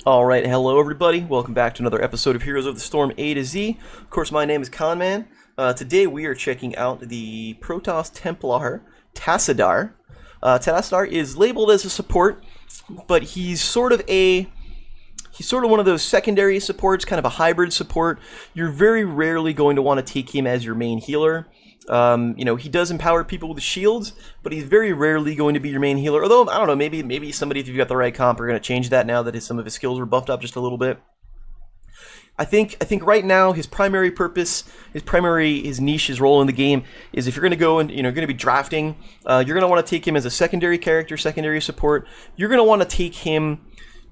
Alright, hello everybody. Welcome back to another episode of Heroes of the Storm A to Z. Of course, my name is Conman. Today we are checking out the Protoss Templar Tassadar. Tassadar is labeled as a support, but he's sort of one of those secondary supports, kind of a hybrid support. You're very rarely going to want to take him as your main healer. He does empower people with shields, but he's very rarely going to be your main healer. Although, I don't know, maybe somebody, if you've got the right comp, are going to change that now that some of his skills were buffed up just a little bit. I think right now his primary purpose, his niche, his role in the game is if you're going to go and going to be drafting, you're going to want to take him as a secondary character, secondary support. You're going to want to take him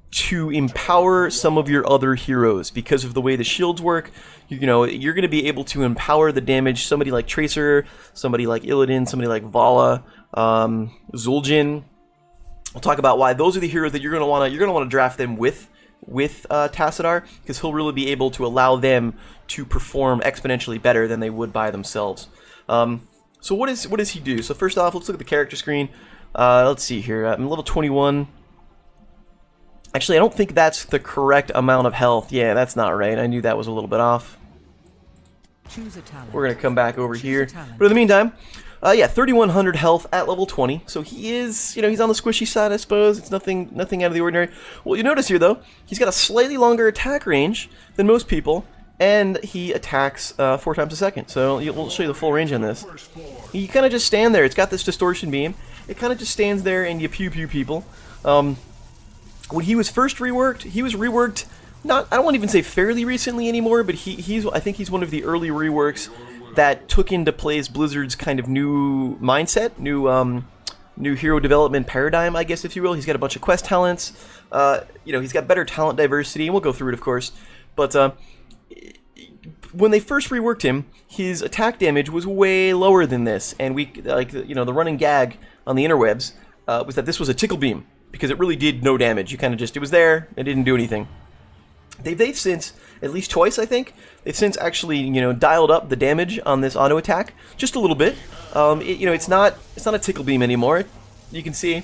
to empower some of your other heroes because of the way the shields work. You're going to be able to empower the damage. Somebody like Tracer, somebody like Illidan, somebody like Vala, Zul'jin. We'll talk about why those are the heroes that you're going to want to draft them with Tassadar, because he'll really be able to allow them to perform exponentially better than they would by themselves. So what does he do? So first off, let's look at the character screen. Let's see here. I'm level 21. Actually, I don't think that's the correct amount of health. Yeah, that's not right. I knew that was a little bit off. We're going to come back over here. But in the meantime, 3,100 health at level 20. So he is, he's on the squishy side, I suppose. It's nothing out of the ordinary. Well, you notice here, though, he's got a slightly longer attack range than most people, and he attacks 4 times a second. So we'll show you the full range on this. You kind of just stand there. It's got this distortion beam. It kind of just stands there, and you pew-pew people. When he was first reworked, he was reworked, I don't want to even say fairly recently anymore, but I think he's one of the early reworks that took into place Blizzard's kind of new mindset, new hero development paradigm, I guess, if you will. He's got a bunch of quest talents, he's got better talent diversity, and we'll go through it, of course. But when they first reworked him, his attack damage was way lower than this, and the running gag on the interwebs was that this was a tickle beam, because it really did no damage. You kind of it was there, it didn't do anything. They've since, at least twice I think, they've since actually, dialed up the damage on this auto attack just a little bit. It's not a tickle beam anymore. You can see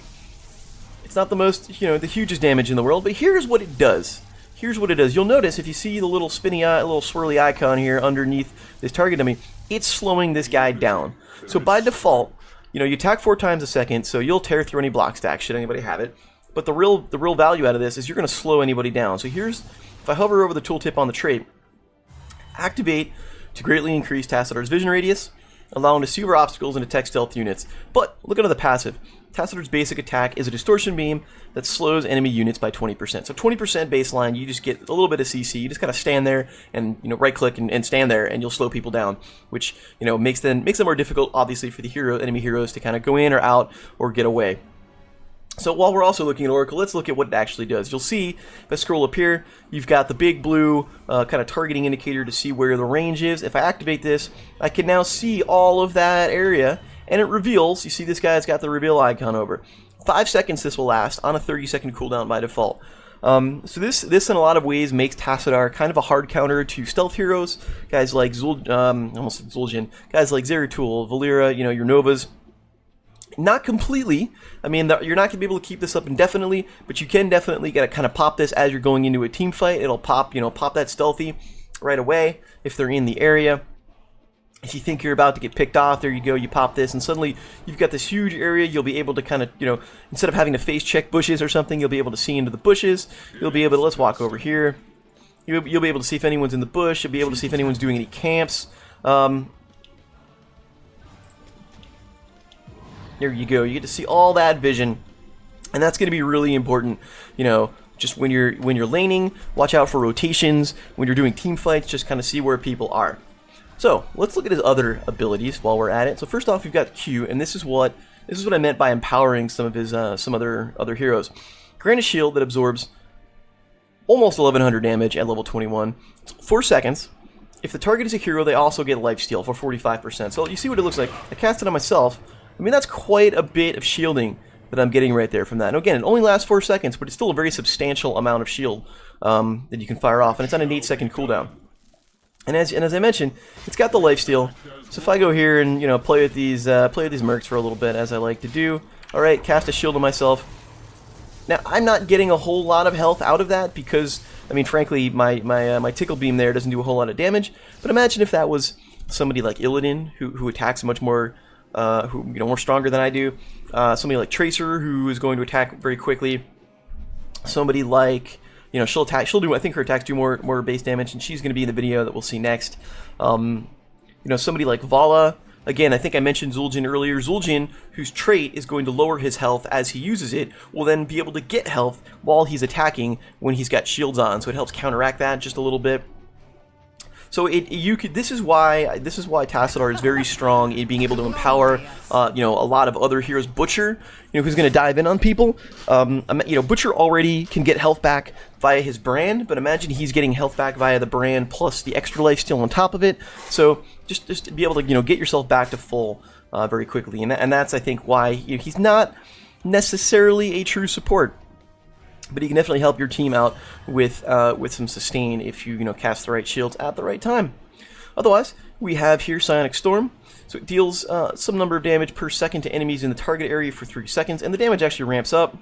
it's not the most, the hugest damage in the world, but here's what it does. You'll notice if you see the little spinny eye, little swirly icon here underneath this target dummy, it's slowing this guy down. So by default, you attack 4 times a second, so you'll tear through any block stack, should anybody have it. But the real value out of this is you're going to slow anybody down. So if I hover over the tooltip on the trait, activate to greatly increase Tassadar's vision radius, allow him to see over obstacles and detect stealth units. But look under the passive. Tassadar's basic attack is a distortion beam that slows enemy units by 20%. So 20% baseline, you just get a little bit of CC. You just kind of stand there and right click and stand there, and you'll slow people down, which makes them more difficult, obviously, for the enemy heroes to kind of go in or out or get away. So while we're also looking at Oracle, let's look at what it actually does. You'll see, if I scroll up here, you've got the big blue kind of targeting indicator to see where the range is. If I activate this, I can now see all of that area, and it reveals. You see this guy's got the reveal icon over. 5 seconds this will last on a 30-second cooldown by default. So this in a lot of ways makes Tassadar kind of a hard counter to stealth heroes, guys like Zul'jin, guys like Zeratul, Valeera, your Novas. Not completely. I mean, you're not going to be able to keep this up indefinitely, but you can definitely get to kind of pop this as you're going into a team fight. It'll pop that stealthy right away if they're in the area. If you think you're about to get picked off, there you go, you pop this, and suddenly you've got this huge area. You'll be able to kind of, instead of having to face check bushes or something, you'll be able to see into the bushes. You'll be able to, let's walk over here. You'll be able to see if anyone's in the bush. You'll be able to see if anyone's doing any camps. There you go. You get to see all that vision, and that's going to be really important. Just when you're laning, watch out for rotations. When you're doing team fights, just kind of see where people are. So let's look at his other abilities while we're at it. So first off, we've got Q, and this is what I meant by empowering some of his some other heroes. Grant a shield that absorbs almost 1,100 damage at level 21. It's 4 seconds. If the target is a hero, they also get lifesteal for 45%. So you see what it looks like. I cast it on myself. I mean, that's quite a bit of shielding that I'm getting right there from that. And again, it only lasts 4 seconds, but it's still a very substantial amount of shield that you can fire off, and it's on an 8-second cooldown. And as I mentioned, it's got the lifesteal. So if I go here and play with these mercs for a little bit, as I like to do, all right, cast a shield on myself. Now, I'm not getting a whole lot of health out of that because, I mean, frankly, my Tickle Beam there doesn't do a whole lot of damage. But imagine if that was somebody like Illidan, who attacks much more, more stronger than I do. Somebody like Tracer, who is going to attack very quickly. Somebody like, she'll do, I think her attacks do more base damage, and she's going to be in the video that we'll see next. Somebody like Vala. Again, I think I mentioned Zul'jin earlier. Zul'jin, whose trait is going to lower his health as he uses it, will then be able to get health while he's attacking when he's got shields on. So it helps counteract that just a little bit. So this is why Tassadar is very strong in being able to empower a lot of other heroes. Butcher, who's going to dive in on people. Butcher already can get health back via his brand, but imagine he's getting health back via the brand plus the extra life steal on top of it. So just to be able to get yourself back to full very quickly, and that's I think why he's not necessarily a true support. But he can definitely help your team out with some sustain if you cast the right shields at the right time. Otherwise, we have here Psionic Storm. So it deals some number of damage per second to enemies in the target area for 3 seconds, and the damage actually ramps up.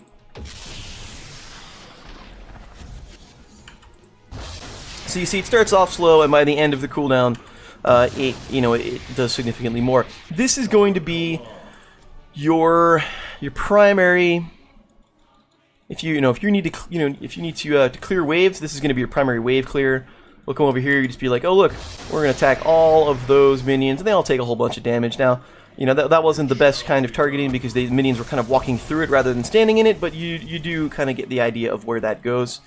So you see, it starts off slow, and by the end of the cooldown, it does significantly more. This is going to be your primary. If you need to clear waves, this is going to be your primary wave clear. We'll come over here. You just be like, oh look, we're going to attack all of those minions, and they all take a whole bunch of damage. Now, that wasn't the best kind of targeting because the minions were kind of walking through it rather than standing in it, but you do kind of get the idea of where that goes.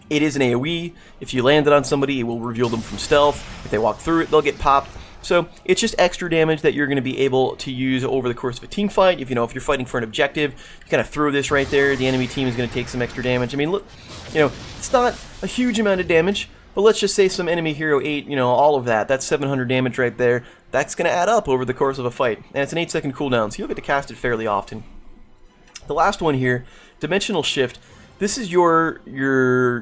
It is an AoE. If you land it on somebody, it will reveal them from stealth. If they walk through it, they'll get popped. So it's just extra damage that you're going to be able to use over the course of a team fight. If you're fighting for an objective, you kind of throw this right there. The enemy team is going to take some extra damage. I mean, look, it's not a huge amount of damage, but let's just say some enemy hero 8, all of that. That's 700 damage right there. That's going to add up over the course of a fight, and it's an 8-second cooldown, so you'll get to cast it fairly often. The last one here, Dimensional Shift. This is your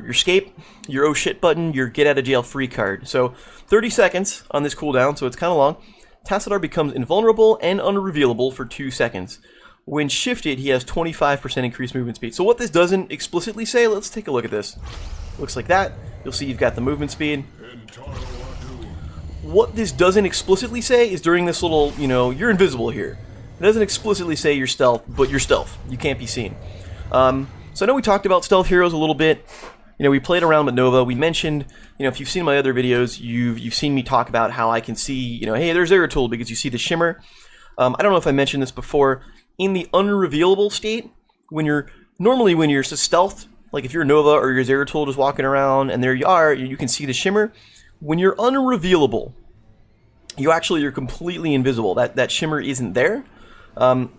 escape, your oh shit button, your get out of jail free card. So 30 seconds on this cooldown, so it's kind of long. Tassadar becomes invulnerable and unrevealable for 2 seconds. When shifted, he has 25% increased movement speed. So what this doesn't explicitly say, let's take a look at this. Looks like that. You'll see you've got the movement speed. What this doesn't explicitly say is during this little, you're invisible here. It doesn't explicitly say you're stealth, but you're stealth. You can't be seen. So I know we talked about stealth heroes a little bit. We played around with Nova. We mentioned, if you've seen my other videos, you've seen me talk about how I can see, hey, there's Zeratul because you see the shimmer. I don't know if I mentioned this before. In the unrevealable state, when you're stealth, like if you're Nova or you're Zeratul just walking around and there you are, you can see the shimmer. When you're unrevealable, you're completely invisible. That shimmer isn't there.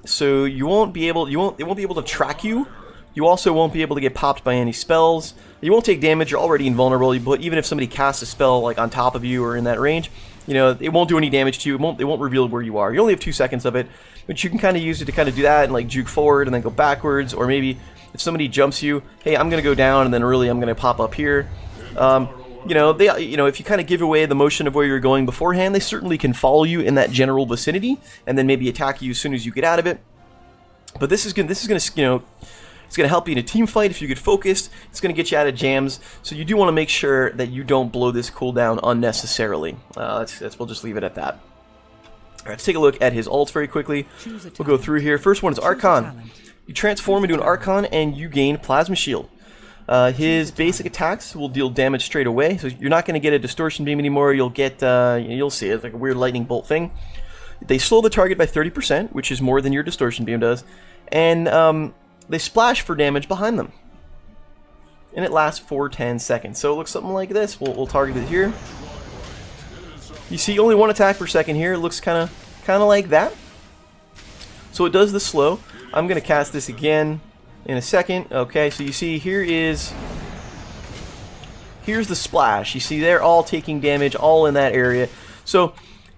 So it won't be able to track you. You also won't be able to get popped by any spells. You won't take damage, you're already invulnerable, but even if somebody casts a spell like on top of you or in that range, it won't do any damage to you, it won't reveal where you are. You only have 2 seconds of it, but you can kind of use it to kind of do that and like juke forward and then go backwards, or maybe if somebody jumps you, hey, I'm going to go down and then really I'm going to pop up here. If you kind of give away the motion of where you're going beforehand, they certainly can follow you in that general vicinity and then maybe attack you as soon as you get out of it. But this is going to it's going to help you in a team fight if you get focused. It's going to get you out of jams. So you do want to make sure that you don't blow this cooldown unnecessarily. We'll just leave it at that. All right, let's take a look at his ults very quickly. We'll go through here. First one is Archon. You transform into an Archon and you gain Plasma Shield. His basic attacks will deal damage straight away. So you're not going to get a Distortion Beam anymore. You'll get, you'll see it, it's like a weird lightning bolt thing. They slow the target by 30%, which is more than your Distortion Beam does. And, they splash for damage behind them. And it lasts for 10 seconds. So it looks something like this. We'll target it here. You see only 1 attack per second here. It looks kind of like that. So it does the slow. I'm going to cast this again in a second. Okay, so you see here's the splash. You see they're all taking damage all in that area. So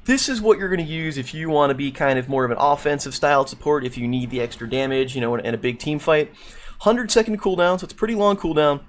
this is what you're going to use if you want to be kind of more of an offensive style support, if you need the extra damage, in a big team fight. 100-second cooldown, so it's a pretty long cooldown,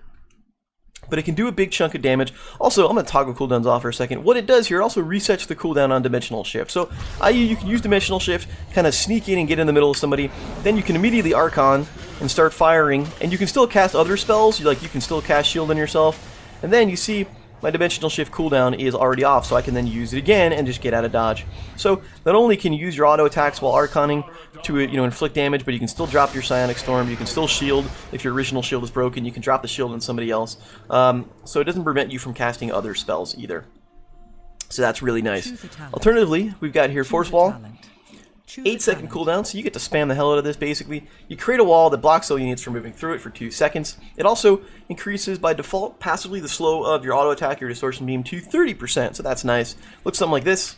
but it can do a big chunk of damage. Also, I'm going to toggle cooldowns off for a second. What it does here, it also resets the cooldown on Dimensional Shift. So you can use Dimensional Shift, kind of sneak in and get in the middle of somebody. Then you can immediately Archon, and start firing. And you can still cast other spells, you can still cast shield on yourself. And then you see my dimensional shift cooldown is already off, so I can then use it again and just get out of dodge. So not only can you use your auto attacks while arconing to inflict damage, but you can still drop your psionic storm. You can still shield if your original shield is broken. You can drop the shield on somebody else. So it doesn't prevent you from casting other spells either. So that's really nice. Alternatively, we've got here Force Wall. 8-second cooldown, so you get to spam the hell out of this basically. You create a wall that blocks all units from moving through it for 2 seconds. It also increases by default passively the slow of your auto attack, your distortion beam to 30%, so that's nice. Looks something like this.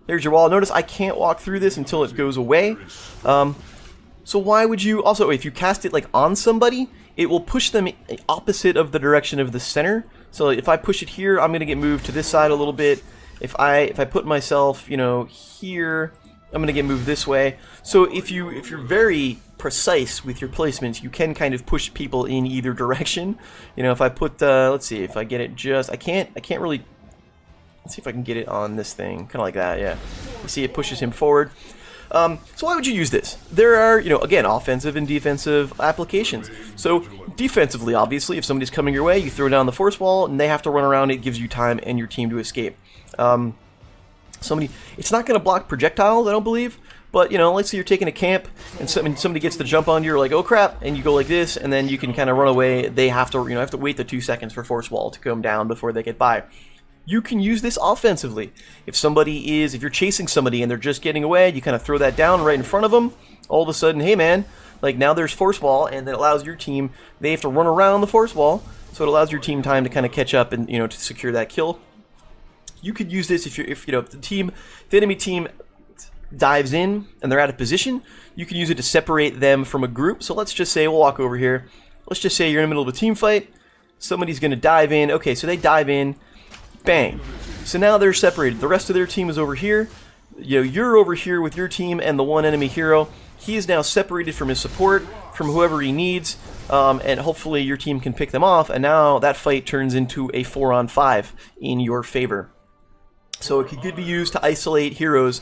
There's your wall. Notice I can't walk through this until it goes away. So why would you... Also, if you cast it on somebody, it will push them opposite of the direction of the center. So if I push it here, I'm going to get moved to this side a little bit. If I put myself, here, I'm going to get moved this way. So if you're very precise with your placements, you can kind of push people in either direction. If I put, let's see, if I get it just, I can't really, let's see if I can get it on this thing, kind of like that, yeah. You see it pushes him forward. So why would you use this? There are, again, offensive and defensive applications. So defensively, obviously, if somebody's coming your way, you throw down the force wall and they have to run around. It gives you time and your team to escape. It's not going to block projectiles, I don't believe, but let's say you're taking a camp and somebody gets the jump on you, you're like, oh crap, and you go like this, and then you can kind of run away. They have to wait the 2 seconds for force wall to come down before they get by. You can use this offensively. If you're chasing somebody and they're just getting away, you kind of throw that down right in front of them. All of a sudden, hey man, now there's force wall, and it allows your team, they have to run around the force wall, so it allows your team time to kind of catch up and to secure that kill. You could use this if the enemy team dives in and they're out of position. You can use it to separate them from a group. So let's just say, we'll walk over here. Let's just say you're in the middle of a team fight. Somebody's going to dive in. Okay, so they dive in. Bang. So now they're separated. The rest of their team is over here. You're over here with your team and the one enemy hero. He is now separated from his support, from whoever he needs, and hopefully your team can pick them off. And now that fight turns into a 4-on-5 in your favor. So it could be used to isolate heroes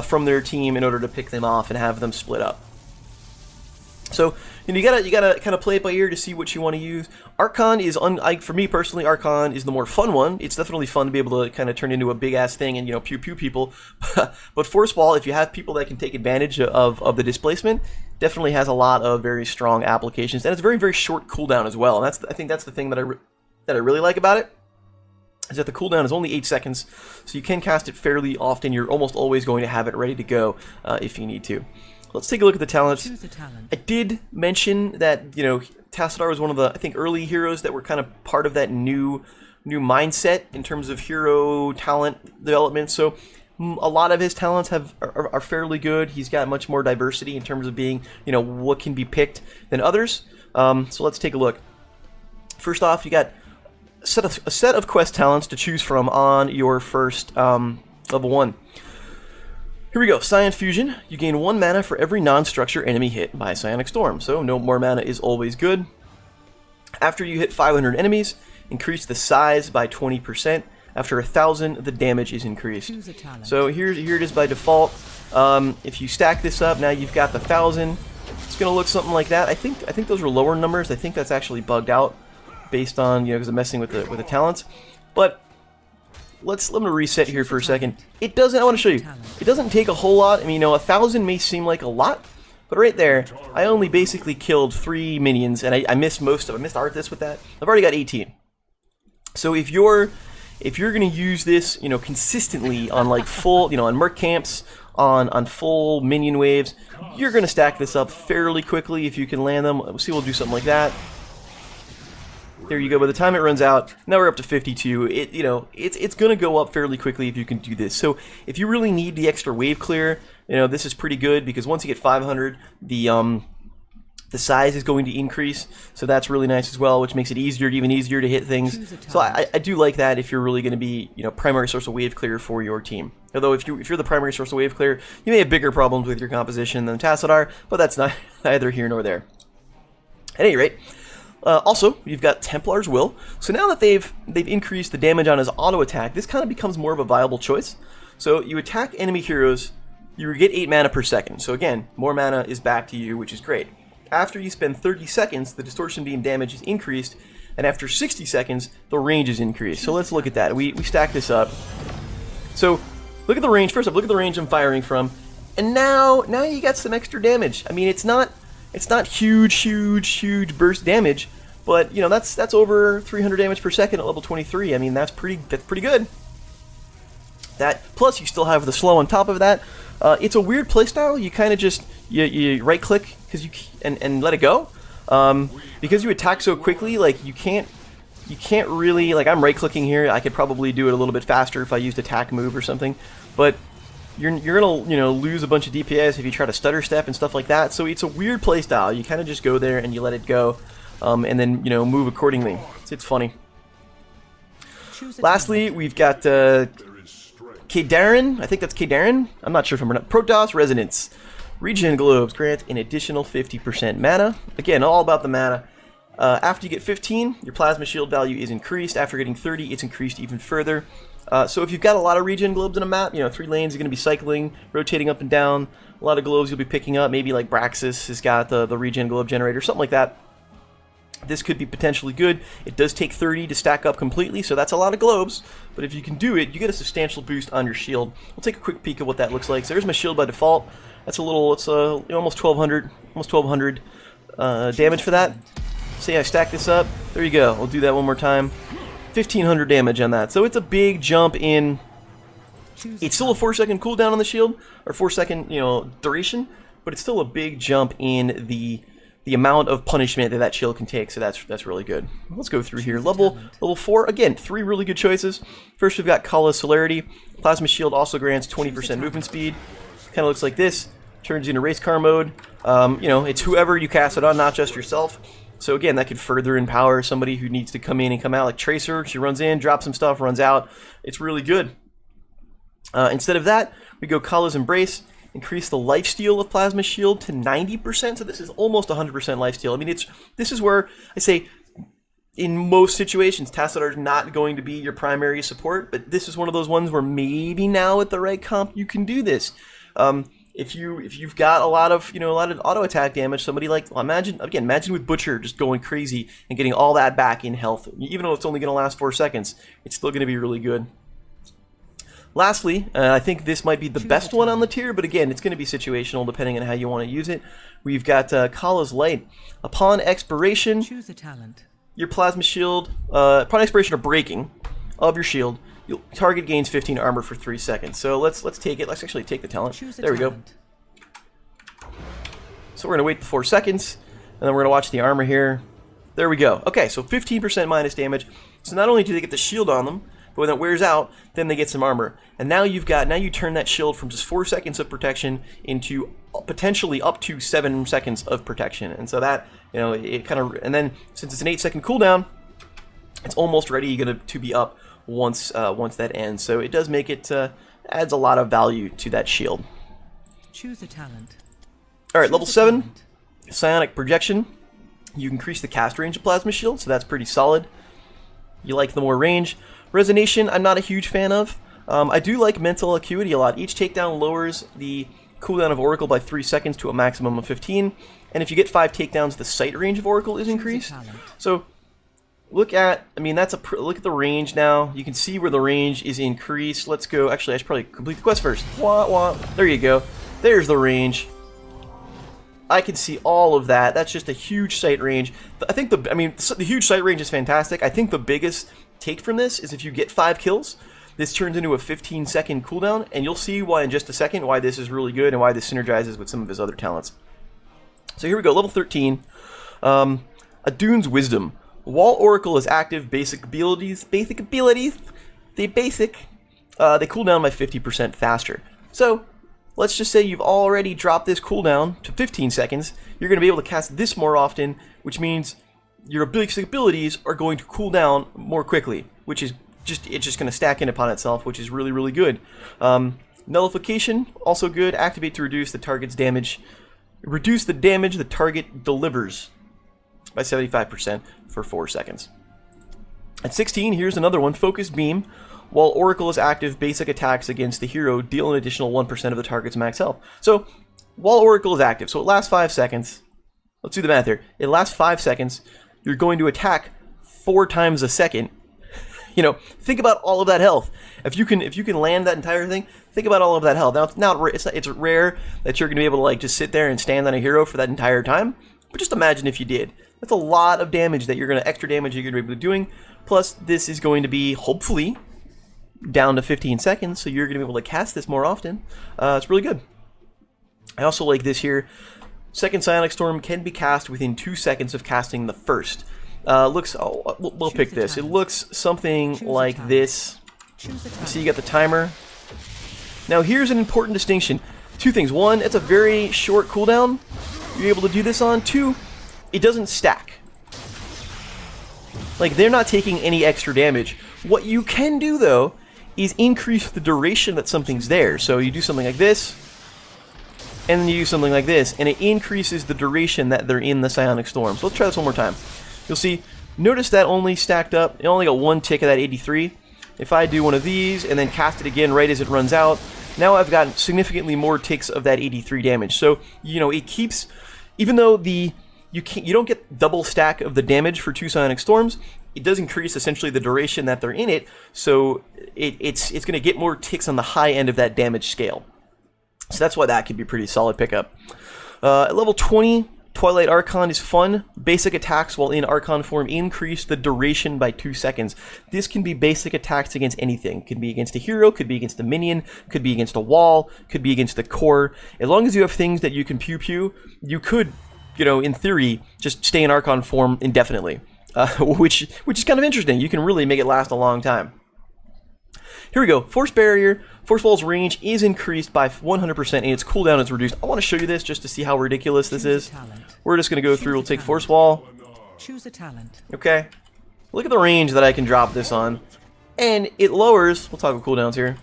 from their team in order to pick them off and have them split up. So you gotta kind of play it by ear to see what you want to use. Archon is for me personally, Archon is the more fun one. It's definitely fun to be able to kind of turn into a big ass thing and pew pew people. But Force Wall, if you have people that can take advantage of the displacement, definitely has a lot of very strong applications, and it's very short cooldown as well. And I think that's the thing that I really like about it. Is that the cooldown is only 8 seconds, so you can cast it fairly often. You're almost always going to have it ready to go if you need to. Let's take a look at the talents. I did mention that Tassadar was one of the, I think, early heroes that were kind of part of that new mindset in terms of hero talent development. So a lot of his talents are fairly good. He's got much more diversity in terms of being what can be picked than others. So let's take a look. First off, you got a set of quest talents to choose from on your first level 1. Here we go. Psion Fusion. You gain 1 mana for every non-structure enemy hit by Psionic Storm, so no more mana is always good. After you hit 500 enemies, increase the size by 20%. After 1,000, the damage is increased. So here it is by default. If you stack this up, now you've got the 1,000. It's going to look something like that. I think those were lower numbers. I think that's actually bugged out based on because I'm messing with the talents. But let me reset here for a second. It doesn't. I want to show you. It doesn't take a whole lot. I mean, 1,000 may seem like a lot, but right there, I only basically killed 3 minions, and I missed most of. I missed Arthas with that. I've already got 18. So if you're gonna use this, consistently on full, on merc camps, on full minion waves, you're gonna stack this up fairly quickly if you can land them. We'll see. We'll do something like that. There you go. By the time it runs out, now we're up to 52. It's going to go up fairly quickly if you can do this. So if you really need the extra wave clear, this is pretty good because once you get 500, the size is going to increase. So that's really nice as well, which makes it even easier to hit things. So I do like that if you're really going to be primary source of wave clear for your team. Although if you're the primary source of wave clear, you may have bigger problems with your composition than Tassadar, but that's neither here nor there. At any rate. Also, you've got Templar's Will. So now that they've increased the damage on his auto attack, this kind of becomes more of a viable choice. So you attack enemy heroes you get 8 mana per second. So again, more mana is back to you, which is great. After you spend 30 seconds, the distortion beam damage is increased, and after 60 seconds, the range is increased. So let's look at that. We stack this up. So look at the range. First off, look at the range I'm firing from, and now you got some extra damage. I mean, it's not huge burst damage, but you know that's over 300 damage per second at level 23. I mean, that's pretty good. That plus you still have the slow on top of that. It's a weird playstyle. You kind of just you right click because and let it go. Because you attack so quickly, like you can't really, like I'm right clicking here. I could probably do it a little bit faster if I used attack move or something, but you're gonna lose a bunch of DPS if you try to stutter step and stuff like that. So it's a weird playstyle. You kind of just go there and you let it go, and then move accordingly. It's funny. Lastly, we've got Kadarin. I think that's Kadarin. I'm not sure if I'm pronouncing. Protoss Resonance. Regen globes grant an additional 50% mana. Again, all about the mana. After you get 15, your plasma shield value is increased. After getting 30, it's increased even further. So if you've got a lot of regen globes in a map, 3 lanes are going to be cycling, rotating up and down. A lot of globes you'll be picking up. Maybe like Braxis has got the regen globe generator, something like that. This could be potentially good. It does take 30 to stack up completely, so that's a lot of globes. But if you can do it, you get a substantial boost on your shield. We'll take a quick peek at what that looks like. So there's my shield by default. That's it's almost 1200 damage for that. Say I stack this up. There you go. We'll do that one more time. 1500 damage on that. So it's a big jump in. It's still a 4-second cooldown on the shield, or 4-second duration, but it's still a big jump in the amount of punishment that shield can take. So that's really good. Let's go through here. Level 4. Again, 3 really good choices. First, we've got Kala's Celerity. Plasma shield also grants 20% movement speed. Kind of looks like this. Turns into race car mode. It's whoever you cast it on, not just yourself. So again, that could further empower somebody who needs to come in and come out, like Tracer. She runs in, drops some stuff, runs out. It's really good. Instead of that, we go Kala's Embrace. Increase the lifesteal of Plasma Shield to 90%. So this is almost 100% lifesteal. I mean, this is where I say, in most situations, Tassadar is not going to be your primary support, but this is one of those ones where maybe now with the right comp you can do this. If you've got a lot of auto attack damage, somebody like, well, imagine with Butcher just going crazy and getting all that back in health, even though it's only going to last 4 seconds, it's still going to be really good. Lastly, I think this might be the best one on the tier, but again, it's going to be situational depending on how you want to use it. We've got Kala's Light. Upon expiration, choose a talent. Your plasma shield, upon expiration or breaking of your shield, your target gains 15 armor for 3 seconds. So let's take it. Let's actually take the talent. There we go. So we're going to wait the 4 seconds, and then we're going to watch the armor here. There we go. Okay, so 15% minus damage. So not only do they get the shield on them, but when it wears out, then they get some armor. And now you turn that shield from just 4 seconds of protection into potentially up to 7 seconds of protection. And so that, it kind of, and then since it's an 8-second cooldown, it's almost ready to be up once that ends. So it does make it, adds a lot of value to that shield. Choose a talent. All right, level 7, Psionic Projection. You increase the cast range of Plasma Shield, so that's pretty solid. You like the more range. Resonation, I'm not a huge fan of. I do like Mental Acuity a lot. Each takedown lowers the cooldown of Oracle by 3 seconds to a maximum of 15. And if you get 5 takedowns, the sight range of Oracle is increased. So look at the range now. You can see where the range is increased. Let's go. Actually, I should probably complete the quest first. Wah, wah. There you go. There's the range. I can see all of that. That's just a huge sight range. I think the huge sight range is fantastic. I think the biggest take from this is if you get 5 kills, this turns into a 15-second cooldown, and you'll see why in just a second why this is really good and why this synergizes with some of his other talents. So here we go, level 13. Adun's Wisdom. While Oracle is active, basic abilities, they cool down by 50% faster. So let's just say you've already dropped this cooldown to 15 seconds. You're going to be able to cast this more often, which means your basic abilities are going to cool down more quickly, which is just going to stack in upon itself, which is really, really good. Nullification, also good. Activate to reduce the target's damage. Reduce the damage the target delivers by 75% for 4 seconds. At 16, here's another one. Focused Beam. While Oracle is active, basic attacks against the hero deal an additional 1% of the target's max health. So, while Oracle is active, so it lasts 5 seconds. Let's do the math here. It lasts 5 seconds. You're going to attack 4 times a second. You know, think about all of that health. If you can land that entire thing, think about all of that health. Now it's rare that you're going to be able to like just sit there and stand on a hero for that entire time. But just imagine if you did. That's a lot of damage that extra damage you're going to be able to doing. Plus, this is going to be hopefully down to 15 seconds, so you're going to be able to cast this more often. It's really good. I also like this here. Second Psionic Storm can be cast within 2 seconds of casting the first. We'll pick this. It looks something like this. You see, you got the timer. Now, here's an important distinction. 2 things. 1, it's a very short cooldown you're able to do this on. 2, it doesn't stack. Like, they're not taking any extra damage. What you can do, though, is increase the duration that something's there. So you do something like this, and then you do something like this, and it increases the duration that they're in the Psionic Storm. So let's try this one more time. You'll see, notice that only stacked up, it only got 1 tick of that 83. If I do one of these, and then cast it again right as it runs out, now I've got significantly more ticks of that 83 damage. So, you know, it keeps, even though you don't get double stack of the damage for 2 Psionic Storms, it does increase essentially the duration that they're in it, so it's going to get more ticks on the high end of that damage scale. So that's why that could be a pretty solid pickup. At level 20, Twilight Archon is fun. Basic attacks while in Archon form increase the duration by 2 seconds. This can be basic attacks against anything. Could be against a hero, could be against a minion, could be against a wall, could be against the core. As long as you have things that you can Pew Pew, you could, you know, in theory, just stay in Archon form indefinitely. Which is kind of interesting. You can really make it last a long time. Here we go. Force Barrier. Force Wall's range is increased by 100% and its cooldown is reduced. I want to show you this just to see how ridiculous this is. We're just going to go through. We'll take Force Wall. Choose a talent. Okay. Look at the range that I can drop this on. And it lowers. We'll talk about cooldowns here.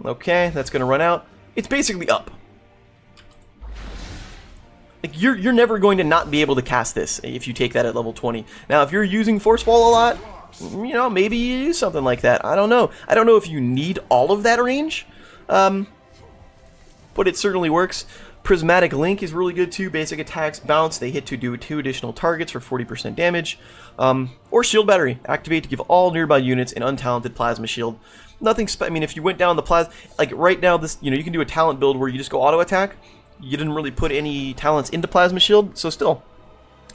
Okay, that's going to run out. It's basically up. Like you're never going to not be able to cast this if you take that at level 20. Now, if you're using Force Wall a lot, you know, maybe you use something like that. I don't know. I don't know if you need all of that range, but it certainly works. Prismatic Link is really good too. Basic attacks bounce. They hit to do 2 additional targets for 40% damage. Or Shield Battery. Activate to give all nearby units an untalented Plasma Shield. Nothing I mean, if you went down the Plasma... Like, right now, this, you know, you can do a talent build where you just go auto attack. You didn't really put any talents into Plasma Shield, so still,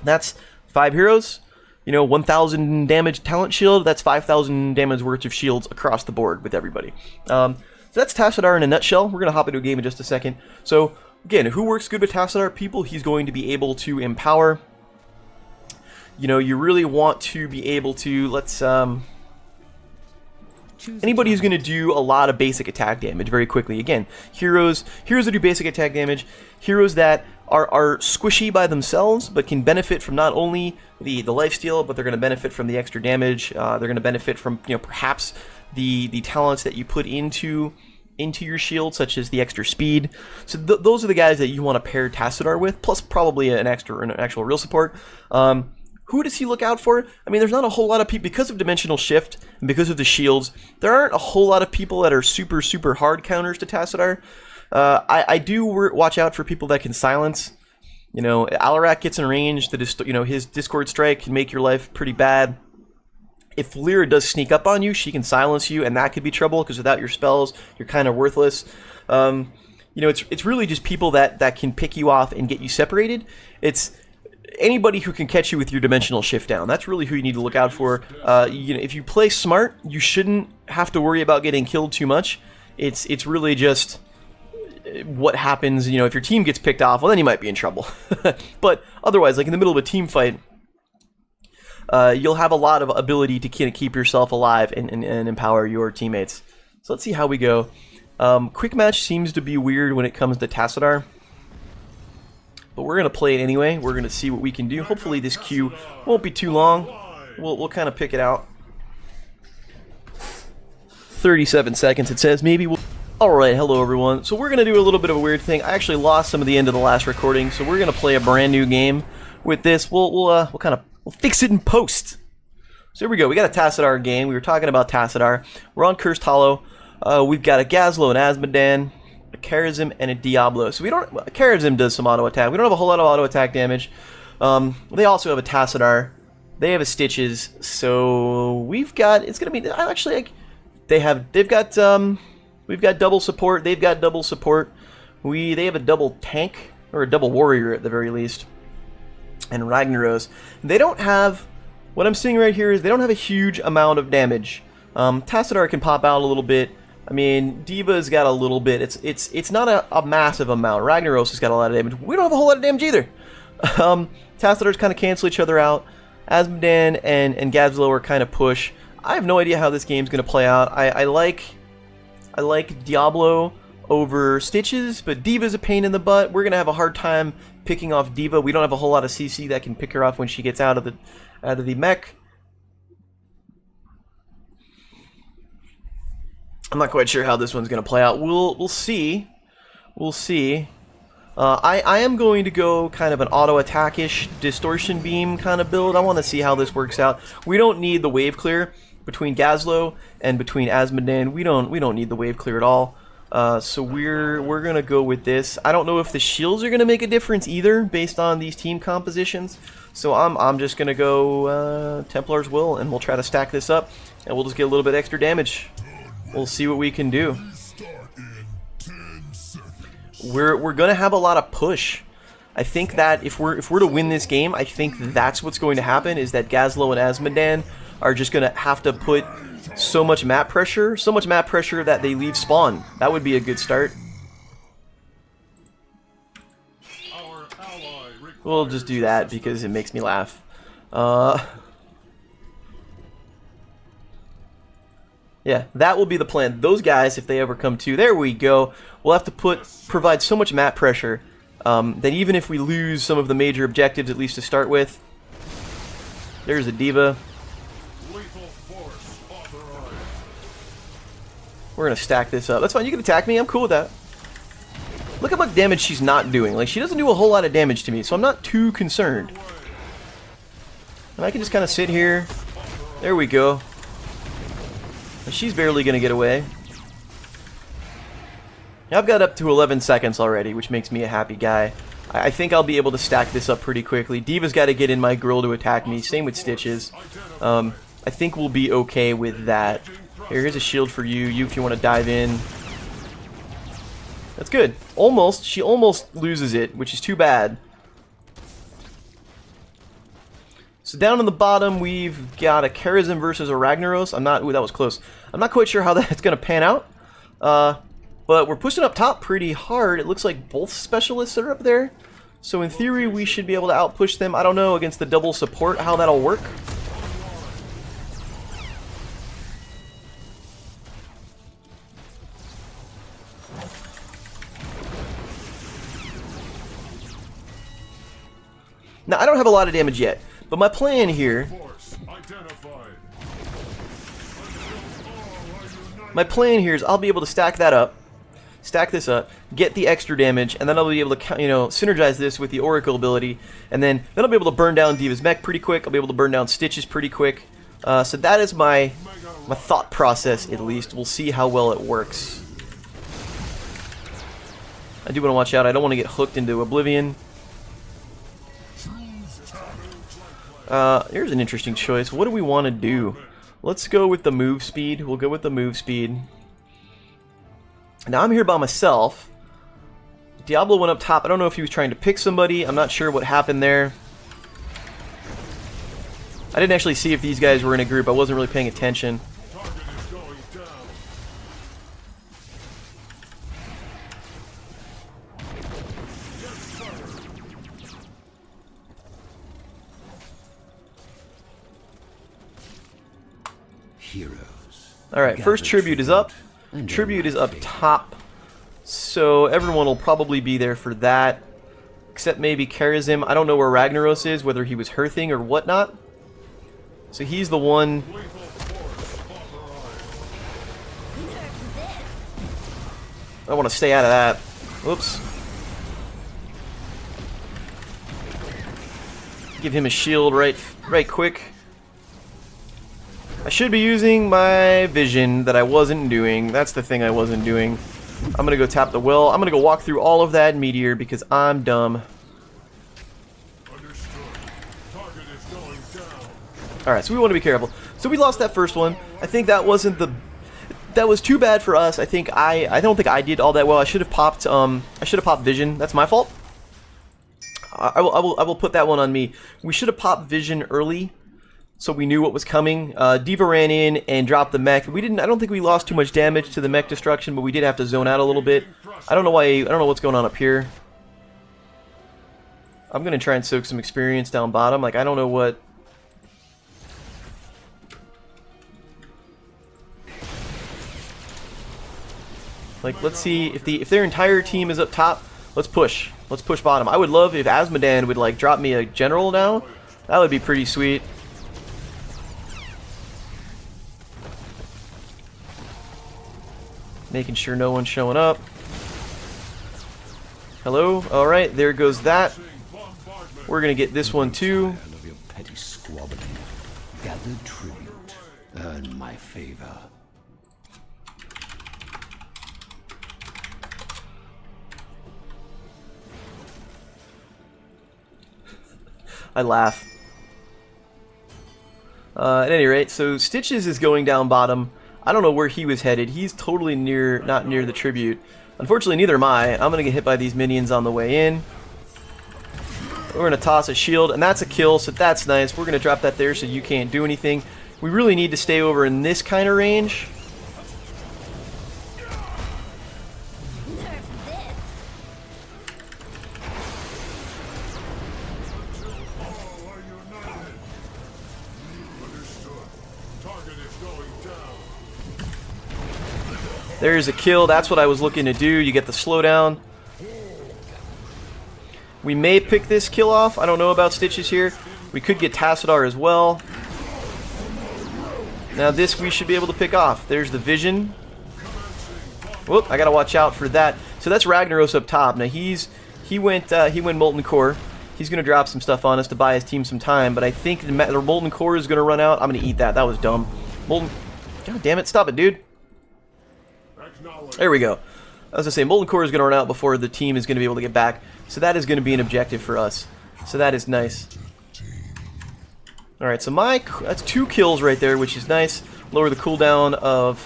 that's 5 heroes, you know, 1,000 damage talent shield, that's 5,000 damage worth of shields across the board with everybody. So that's Tassadar in a nutshell. We're going to hop into a game in just a second. So, again, who works good with Tassadar? People he's going to be able to empower. You know, you really want to be able to, let's, anybody who's going to do a lot of basic attack damage very quickly. Again, heroes that do basic attack damage, heroes that are squishy by themselves, but can benefit from not only the lifesteal, but they're going to benefit from the extra damage. They're going to benefit from, you know, perhaps the talents that you put into your shield, such as the extra speed. So those are the guys that you want to pair Tassadar with, plus probably an actual real support. Who does he look out for? I mean, there's not a whole lot of people, because of Dimensional Shift, and because of the shields, there aren't a whole lot of people that are super, super hard counters to Tassadar. I do watch out for people that can silence. You know, Alarak gets in range, you know, his Discord Strike can make your life pretty bad. If Lyra does sneak up on you, she can silence you, and that could be trouble, because without your spells, you're kind of worthless. You know, it's really just people that can pick you off and get you separated. It's anybody who can catch you with your Dimensional Shift down. That's really who you need to look out for. You know, if you play smart, you shouldn't have to worry about getting killed too much. It's really just what happens. You know, if your team gets picked off, well, then you might be in trouble. But otherwise, like in the middle of a team fight, you'll have a lot of ability to kind of keep yourself alive and empower your teammates. So let's see how we go. Quickmatch seems to be weird when it comes to Tassadar. But we're going to play it anyway. We're going to see what we can do. Hopefully this queue won't be too long. We'll kind of pick it out. 37 seconds, it says. Maybe we'll... Alright, hello everyone. So we're going to do a little bit of a weird thing. I actually lost some of the end of the last recording, so we're going to play a brand new game with this. We'll fix it in post. So here we go. We got a Tassadar game. We were talking about Tassadar. We're on Cursed Hollow. We've got a Gazlo, an Azmodan, a Karazim, and a Diablo. So we don't. Karazim does some auto attack. We don't have a whole lot of auto attack damage. They also have a Tassadar. They have a Stitches. So we've got. It's gonna be actually. Like, they've got. We've got double support. They've got double support. They have a double tank or a double warrior at the very least. And Ragnaros. They don't have. What I'm seeing right here is they don't have a huge amount of damage. Tassadar can pop out a little bit. I mean, Diva's got a little bit. It's not a massive amount. Ragnaros has got a lot of damage. We don't have a whole lot of damage either. Tassadars kind of cancel each other out. Azmodan and Gazlo are kind of push. I have no idea how this game's going to play out. I like Diablo over Stitches, but Diva's a pain in the butt. We're going to have a hard time picking off Diva. We don't have a whole lot of CC that can pick her off when she gets out of the mech. I'm not quite sure how this one's going to play out. We'll see. We'll see. I am going to go kind of an auto attack-ish distortion beam kind of build. I want to see how this works out. We don't need the wave clear between Gazlo and between Azmodan. We don't need the wave clear at all. So we're gonna go with this. I don't know if the shields are gonna make a difference either, based on these team compositions. So I'm just gonna go Templar's Will, and we'll try to stack this up, and we'll just get a little bit extra damage. We'll see what we can do. We're gonna have a lot of push. I think that if we're to win this game, I think that's what's going to happen. Is that Gazlo and Azmodan are just gonna have to put so much map pressure that they leave spawn. That would be a good start. We'll just do that because it makes me laugh. Yeah, that will be the plan. Those guys, if they ever come to, there we go. We'll have to provide so much map pressure that even if we lose some of the major objectives, at least to start with. There's a Diva. We're gonna stack this up. That's fine, you can attack me, I'm cool with that. Look at what damage she's not doing. Like, she doesn't do a whole lot of damage to me, so I'm not too concerned. And I can just kind of sit here. There we go. And she's barely gonna get away. I've got up to 11 seconds already, which makes me a happy guy. I think I'll be able to stack this up pretty quickly. Diva's got to get in my grill to attack me. Same with Stitches. I think we'll be okay with that. Here's a shield for you if you want to dive in. That's good. Almost. She almost loses it, which is too bad. So down on the bottom, we've got a Karazim versus a Ragnaros. Ooh, that was close. I'm not quite sure how that's going to pan out. But we're pushing up top pretty hard. It looks like both specialists are up there. So in theory, we should be able to outpush them. I don't know against the double support how that'll work. Now, I don't have a lot of damage yet, but my plan here... My plan here is I'll be able to stack that up, stack this up, get the extra damage, and then I'll be able to, synergize this with the Oracle ability, and then I'll be able to burn down Diva's mech pretty quick. I'll be able to burn down Stitches pretty quick. So that is my thought process, at least. We'll see how well it works. I do want to watch out. I don't want to get hooked into Oblivion. Here's an interesting choice. What do we want to do? Let's go with the move speed. We'll go with the move speed. Now I'm here by myself. Diablo went up top. I don't know if he was trying to pick somebody. I'm not sure what happened there. I didn't actually see if these guys were in a group. I wasn't really paying attention. Alright, first tribute is up. Tribute is up top. So everyone will probably be there for that. Except maybe Karazim. I don't know where Ragnaros is, whether he was hearthing or whatnot. So he's the one... I want to stay out of that. Whoops. Give him a shield right quick. I should be using my vision that I wasn't doing. That's the thing I wasn't doing. I'm gonna go tap the well. I'm gonna go walk through all of that meteor because I'm dumb. Alright, so we want to be careful. So we lost that first one. I think that wasn't the... That was too bad for us. I don't think I did all that well. I should have popped vision. That's my fault. I will put that one on me. We should have popped vision early, so we knew what was coming. Diva ran in and dropped the mech. We didn't. I don't think we lost too much damage to the mech destruction, but we did have to zone out a little bit. I don't know why. I don't know what's going on up here. I'm gonna try and soak some experience down bottom. Like I don't know what. Like let's see if their entire team is up top. Let's push. Let's push bottom. I would love if Asmodan would like drop me a general now. That would be pretty sweet. Making sure no one's showing up. Hello? Alright, there goes that. We're gonna get this one too. Gather tribute. Earn my favor. I laugh. At any rate, so Stitches is going down bottom. I don't know where he was headed. He's totally not near the tribute. Unfortunately, neither am I. I'm gonna get hit by these minions on the way in. We're gonna toss a shield, and that's a kill, so that's nice. We're gonna drop that there so you can't do anything. We really need to stay over in this kind of range. There's a kill. That's what I was looking to do. You get the slowdown. We may pick this kill off. I don't know about Stitches here. We could get Tassadar as well. Now this we should be able to pick off. There's the vision. Whoop, I gotta watch out for that. So that's Ragnaros up top. Now he went Molten Core. He's gonna drop some stuff on us to buy his team some time, but I think the Molten Core is gonna run out. I'm gonna eat that. That was dumb. Molten. God damn it! Stop it, dude. There we go. I was gonna say Molten Core is gonna run out before the team is gonna be able to get back. So that is gonna be an objective for us. So that is nice. All right, so that's 2 kills right there, which is nice. Lower the cooldown of.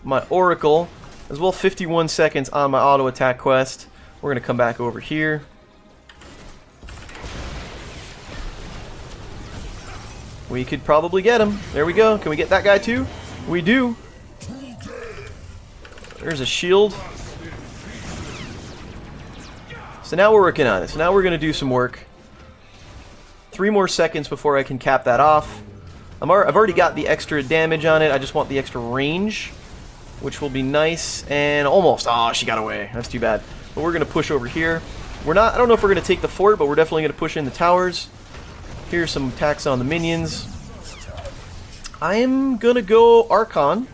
My Oracle, as well 51 seconds on my auto attack quest. We're gonna come back over here. We could probably get him. There we go. Can we get that guy too? We do. There's a shield. So now we're working on it. So now we're going to do some work. 3 more seconds before I can cap that off. I've already got the extra damage on it. I just want the extra range, which will be nice. And almost. Oh, she got away. That's too bad. But we're going to push over here. I don't know if we're going to take the fort, but we're definitely going to push in the towers. Here's some attacks on the minions. I am gonna go Archon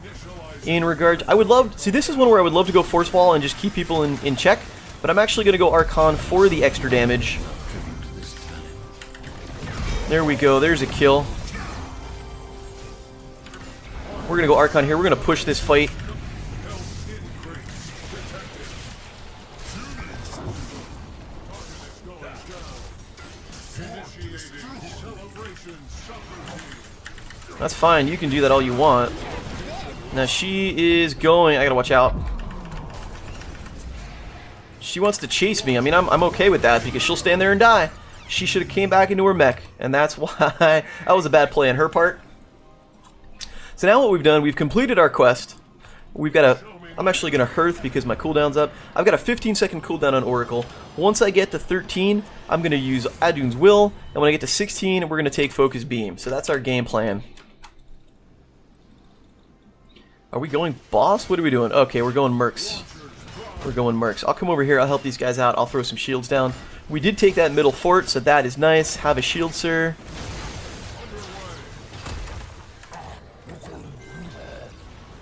in regards. I would love. See, this is one where I would love to go Force Wall and just keep people in check. But I'm actually gonna go Archon for the extra damage. There we go. There's a kill. We're gonna go Archon here. We're gonna push this fight. That's fine, you can do that all you want. Now she is going. I gotta watch out. She wants to chase me. I mean, I'm okay with that because she'll stand there and die. She should have came back into her mech, and that's why that was a bad play on her part. So now what we've done, we've completed our quest. We've got a. I'm actually gonna hearth because my cooldown's up. I've got a 15-second cooldown on Oracle. Once I get to 13, I'm gonna use Adun's Will, and when I get to 16, we're gonna take Focus Beam. So that's our game plan. Are we going boss? What are we doing? Okay, we're going mercs. We're going mercs. I'll come over here. I'll help these guys out. I'll throw some shields down. We did take that middle fort, so that is nice. Have a shield, sir.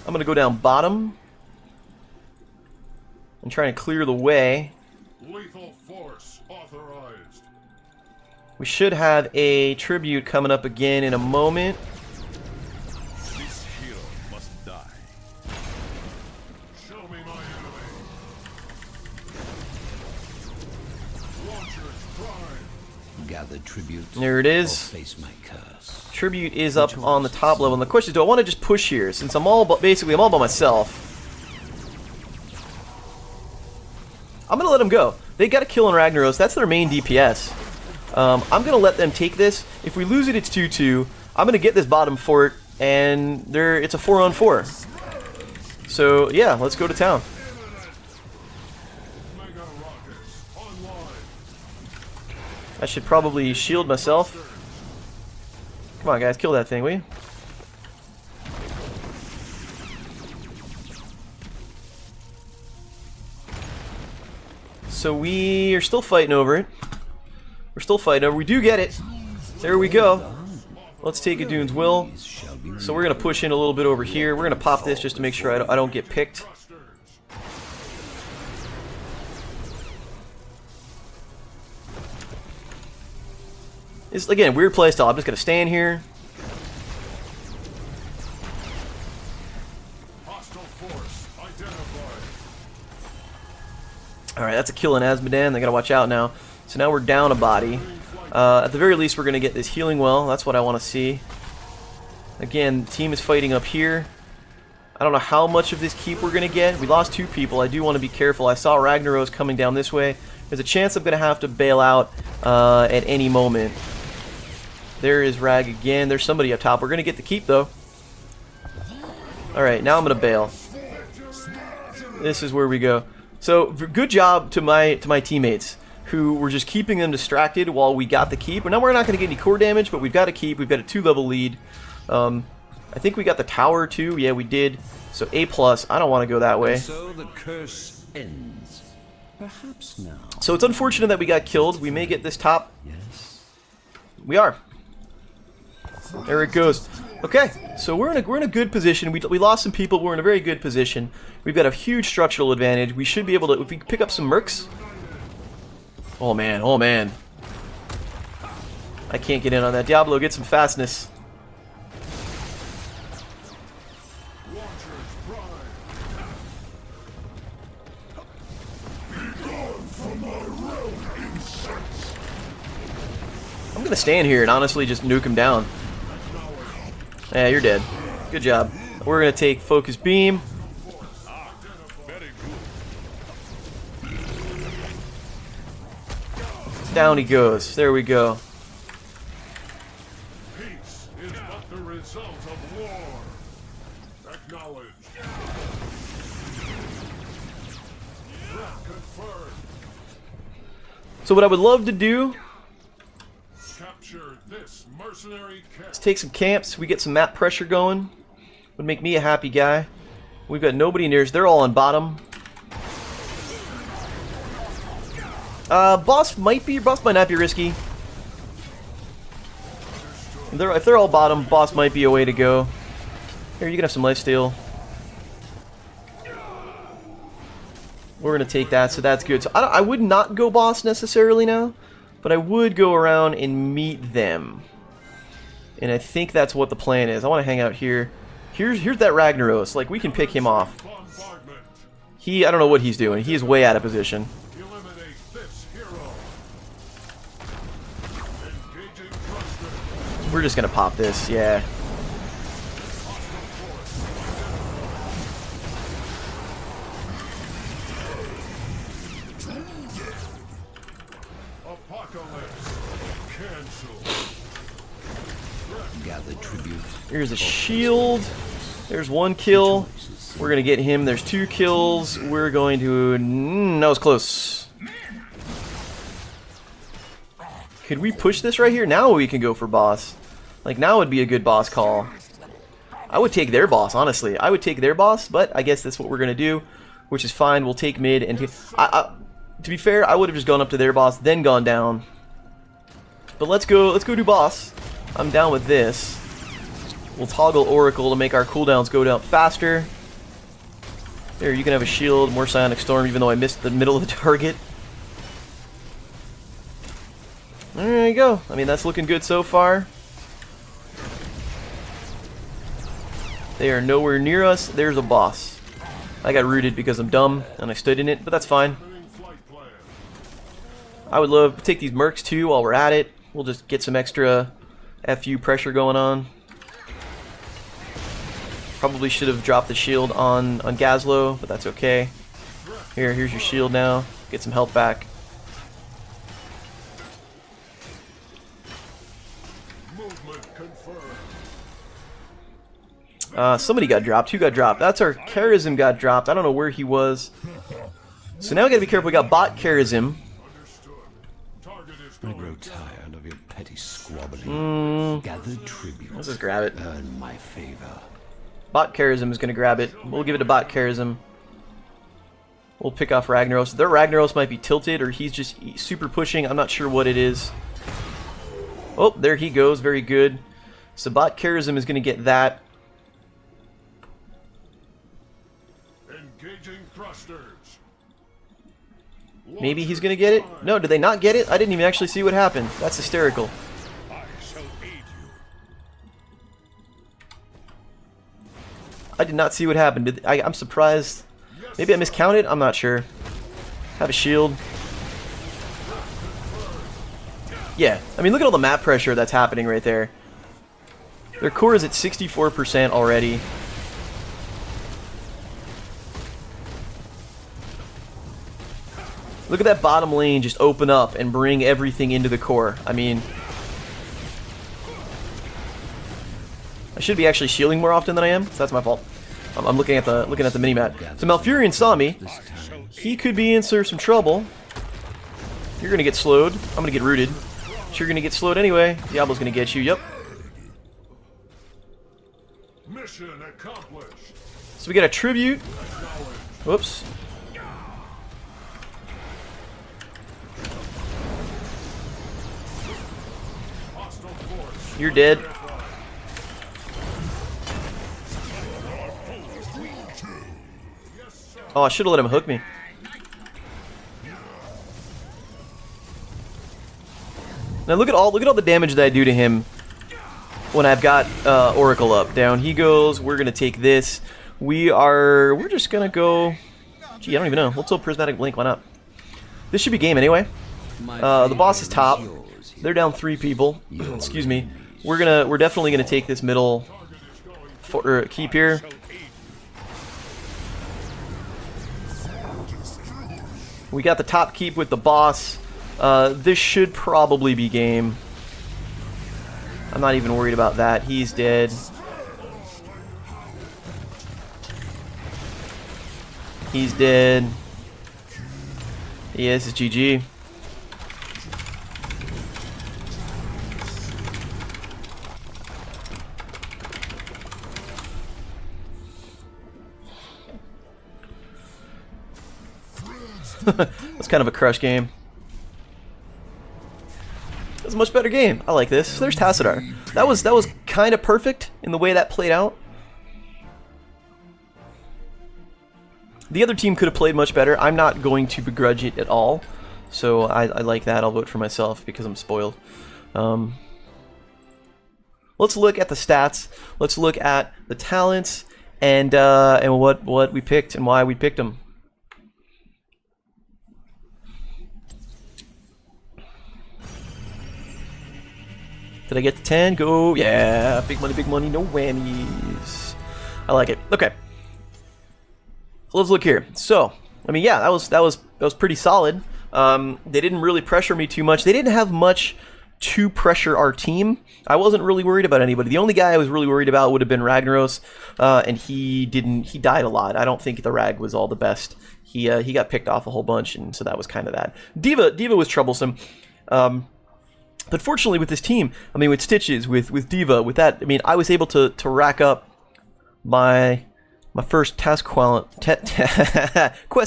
I'm going to go down bottom. I'm trying to clear the way. Lethal force authorized. We should have a tribute coming up again in a moment. This hero must die. Show me my enemy. Launcher's prime. Gather tribute. There it Or is. face my curse. Tribute is up on the top level. And the question is, do I want to just push here? Since I'm all basically I'm all by myself. I'm going to let them go. They got a kill on Ragnaros. That's their main DPS. I'm going to let them take this. If we lose it, it's 2-2. I'm going to get this bottom fort, and it's a 4-on-4. So, yeah, let's go to town. Mega rockets online. I should probably shield myself. Come on, guys, kill that thing, will you? So we are still fighting over it. We're still fighting over. We do get it. There we go. Let's take a Dune's Will. So we're gonna push in a little bit over here. We're gonna pop this just to make sure I don't get picked. It's again weird playstyle. I'm just gonna stand here. Hostile force identified. All right, that's a kill in Asmodan. They gotta watch out now. So now we're down a body. At the very least, we're gonna get this healing well. That's what I want to see. Again, the team is fighting up here. I don't know how much of this keep we're gonna get. We lost 2 people. I do want to be careful. I saw Ragnaros coming down this way. There's a chance I'm gonna have to bail out at any moment. There is Rag again. There's somebody up top. We're gonna get the keep though. All right, now I'm gonna bail. This is where we go. So good job to my teammates who were just keeping them distracted while we got the keep. And now we're not going to get any core damage, but we've got a keep. We've got a 2-level lead. I think we got the tower too. Yeah, we did. So A+. I don't want to go that way. So the curse ends. Perhaps now. So it's unfortunate that we got killed. We may get this top. Yes. We are. There it goes. Okay, so we're in a good position. We lost some people. We're in a very good position. We've got a huge structural advantage. We should be able to, if we pick up some mercs. Oh man, oh man. I can't get in on that. Diablo, get some fastness. Launcher's prime. I'm gonna stand here and honestly just nuke him down. Yeah, you're dead. Good job. We're gonna take focus beam. Very good. Down he goes. There we go. Peace is but the result of war. Acknowledged. Threat confirmed. So what I would love to do Capture this mercenary camp. is take some camps. We get some map pressure going. Would make me a happy guy. We've got nobody near us. They're all on bottom. Boss might not be risky. If they're all bottom, boss might be a way to go. Here, you can have some lifesteal. We're gonna take that, so that's good. So I would not go boss necessarily now, but I would go around and meet them. And I think that's what the plan is. I want to hang out here. Here's that Ragnaros. Like, we can pick him off. Bombardment. I don't know what he's doing. He is way out of position. Eliminate this hero. Engaging cluster. We're just gonna pop this, yeah. Apocalypse. Cancel. Gather tribute. Here's a shield. There's 1 kill. We're gonna get him. There's 2 kills. We're going to... that was close. Could we push this right here? Now we can go for boss. Like, now would be a good boss call. I would take their boss, honestly. I would take their boss, but I guess that's what we're gonna do, which is fine. We'll take mid and... to be fair, I would have just gone up to their boss, then gone down. But let's go do boss. I'm down with this. We'll toggle Oracle to make our cooldowns go down faster. There, you can have a shield, more Psionic Storm, even though I missed the middle of the target. There you go. I mean, that's looking good so far. They are nowhere near us. There's a boss. I got rooted because I'm dumb and I stood in it, but that's fine. I would love to take these mercs too while we're at it. We'll just get some extra FU pressure going on. Probably should have dropped the shield on Gazlo, but that's okay. Here's your shield now. Get some health back. Somebody got dropped. Who got dropped? That's our Charism got dropped. I don't know where he was. So now we gotta be careful. We got bot Charism. I grow tired of your petty squabbling. Gather tribute. Let's just grab it. Earn my favor. Bot Charism is gonna grab it. We'll give it to bot Charism. We'll pick off Ragnaros. Their Ragnaros might be tilted, or he's just super pushing. I'm not sure what it is. Oh, there he goes. Very good. So bot Charism is gonna get that. Engaging thrusters. Maybe he's gonna get it? No, did they not get it? I didn't even actually see what happened. That's hysterical. I shall aid you. I did not see what happened. I'm surprised. Maybe I miscounted? I'm not sure. Have a shield. Yeah, I mean, look at all the map pressure that's happening right there. Their core is at 64% already. Look at that bottom lane just open up and bring everything into the core. I mean, I should be actually shielding more often than I am, so that's my fault. I'm looking at the mini-map. So Malfurion saw me. He could be in some trouble. You're gonna get slowed. I'm gonna get rooted. You're gonna get slowed anyway. Diablo's gonna get you. Yep. Mission accomplished. So we got a tribute. Whoops. Hostile force. You're dead. Oh, I should have let him hook me. Now look at all the damage that I do to him when I've got Oracle up. Down he goes. We're gonna take this. We're just gonna go. Gee, I don't even know. Let's go Prismatic Blink. Why not? This should be game anyway. The boss is top. They're down 3 people. Excuse me. We're definitely gonna take this middle keep here. We got the top keep with the boss. This should probably be game. I'm not even worried about that. He's dead. He's dead. Yeah, this is GG. That's kind of a crush game. That's a much better game. I like this. There's Tassadar. That was kind of perfect in the way that played out. The other team could have played much better. I'm not going to begrudge it at all. So I like that. I'll vote for myself because I'm spoiled. Let's look at the stats. Let's look at the talents and what we picked and why we picked them. Did I get to 10? Go. Yeah. Big money, no whammies. I like it. Okay. So let's look here. So, I mean, yeah, that was pretty solid. They didn't really pressure me too much. They didn't have much to pressure our team. I wasn't really worried about anybody. The only guy I was really worried about would have been Ragnaros, and he died a lot. I don't think the Rag was all the best. He got picked off a whole bunch, and so that was kind of that. Diva was troublesome. But fortunately with this team, I mean with Stitches, with Diva, with that, I mean I was able to rack up my first quest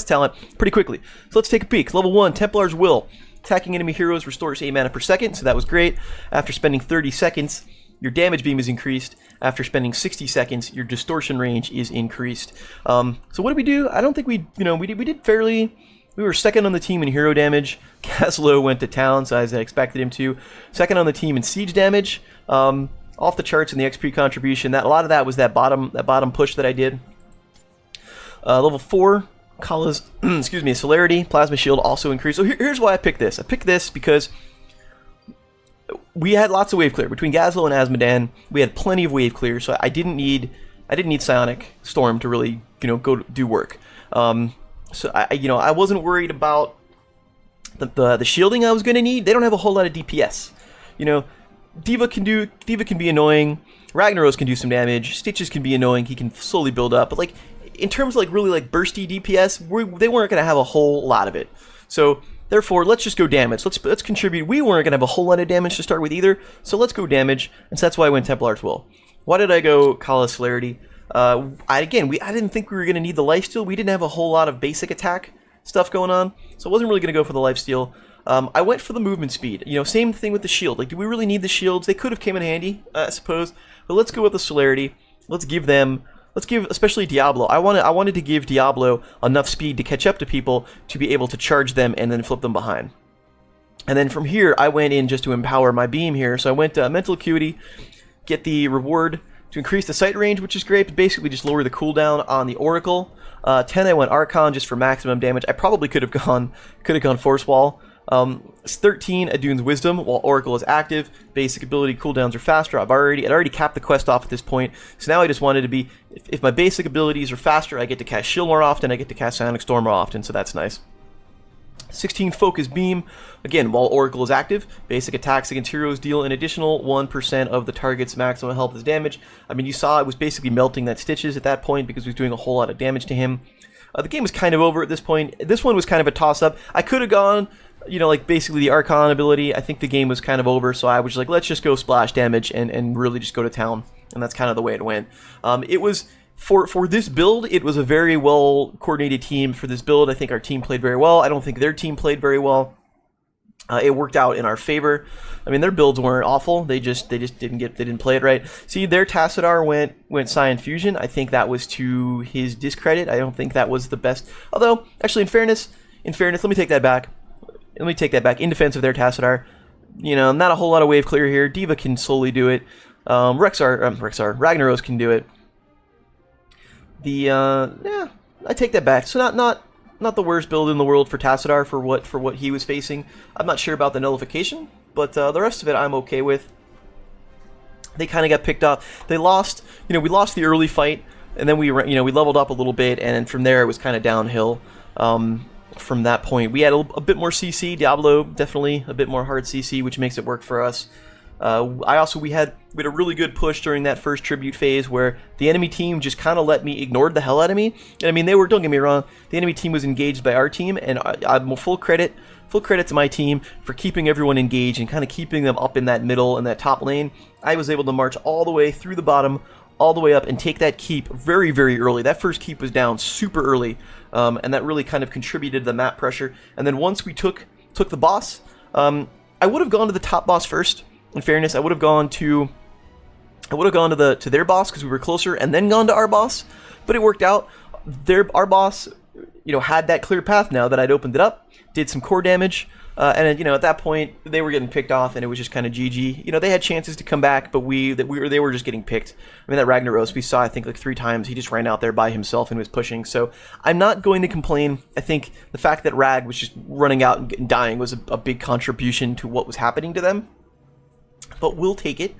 talent pretty quickly. So let's take a peek. Level 1, Templar's Will. Attacking enemy heroes restores 8 mana per second, so that was great. After spending 30 seconds, your damage beam is increased. After spending 60 seconds, your distortion range is increased. So what did we do? I don't think we did fairly We were second on the team in hero damage. Caslo went to town, so as I expected him to. Second on the team in siege damage. Off the charts in the XP contribution. A lot of that was that bottom push that I did. Level 4, Kala's, excuse me, celerity, plasma shield also increased. So here's why I picked this. I picked this because we had lots of wave clear between Gazlo and Azmodan. We had plenty of wave clear, so I didn't need Psionic Storm to really go do work. So I wasn't worried about the shielding I was going to need. They don't have a whole lot of DPS. Diva can be annoying. Ragnaros can do some damage. Stitches can be annoying. He can slowly build up, but in terms of really bursty DPS, they weren't going to have a whole lot of it. So therefore, let's just go damage. Let's contribute. We weren't going to have a whole lot of damage to start with either, so let's go damage. And so that's why I went Templar's Will. Why did I go Kala's celerity? I didn't think we were going to need the lifesteal. We didn't have a whole lot of basic attack stuff going on, so I wasn't really going to go for the lifesteal. I went for the movement speed. Same thing with the shield. Do we really need the shields? They could have came in handy, I suppose. But let's go with the celerity. Let's give especially Diablo. I wanted to give Diablo enough speed to catch up to people to be able to charge them and then flip them behind. And then from here, I went in just to empower my beam here. So I went Mental Acuity, get the reward to increase the sight range, which is great, but basically just lower the cooldown on the Oracle. 10, I went Archon just for maximum damage. I probably could have gone Force Wall. 13, Adune's Wisdom, while Oracle is active. Basic ability cooldowns are faster. I'd already capped the quest off at this point, so now I just wanted to be, if my basic abilities are faster, I get to cast Shield more often, I get to cast Psionic Storm more often, so that's nice. 16, Focus Beam. Again, while Oracle is active, basic attacks against heroes deal an additional 1% of the target's maximum health as damage. You saw it was basically melting that Stitches at that point because it was doing a whole lot of damage to him. The game was kind of over at this point. This one was kind of a toss-up. I could have gone, basically the Archon ability. I think the game was kind of over, so I was like, let's just go splash damage and really just go to town. And that's kind of the way it went. It was, for this build, it was a very well-coordinated team for this build. I think our team played very well. I don't think their team played very well. It worked out in our favor. Their builds weren't awful. They didn't play it right. See, their Tassadar went Scion Fusion. I think that was to his discredit. I don't think that was the best. Although, actually, in fairness, let me take that back. In defense of their Tassadar, not a whole lot of wave clear here. Diva can slowly do it. Ragnaros can do it. I take that back. So not the worst build in the world for Tassadar for what he was facing. I'm not sure about the nullification, but the rest of it I'm okay with. They kind of got picked up. They lost. We lost the early fight, and then we leveled up a little bit, and from there it was kind of downhill. From that point, we had a bit more CC. Diablo definitely a bit more hard CC, which makes it work for us. We had a really good push during that first tribute phase where the enemy team just kind of ignored the hell out of me. And don't get me wrong, the enemy team was engaged by our team, and I'm full credit to my team for keeping everyone engaged and kind of keeping them up in that middle and that top lane. I was able to march all the way through the bottom, all the way up, and take that keep very, very early. That first keep was down super early, and that really kind of contributed to the map pressure. And then once we took the boss, I would have gone to the top boss first. In fairness, I would have gone to their boss because we were closer, and then gone to our boss. But it worked out. Our boss, had that clear path now that I'd opened it up, did some core damage, and at that point they were getting picked off, and it was just kind of GG. They had chances to come back, but they were just getting picked. That Ragnaros we saw, I think 3 times. He just ran out there by himself and was pushing. So I'm not going to complain. I think the fact that Rag was just running out and dying was a big contribution to what was happening to them. But we'll take it.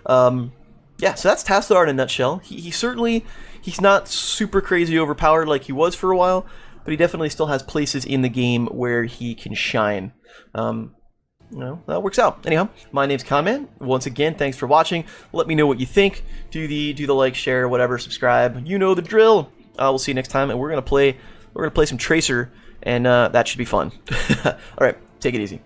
So that's Tassadar in a nutshell. He's not super crazy overpowered like he was for a while, but he definitely still has places in the game where he can shine. That works out. Anyhow, my name's Conman. Once again, thanks for watching. Let me know what you think. Do the like, share, whatever, subscribe. You know the drill. We'll see you next time, and we're gonna play some Tracer, and that should be fun. All right, take it easy.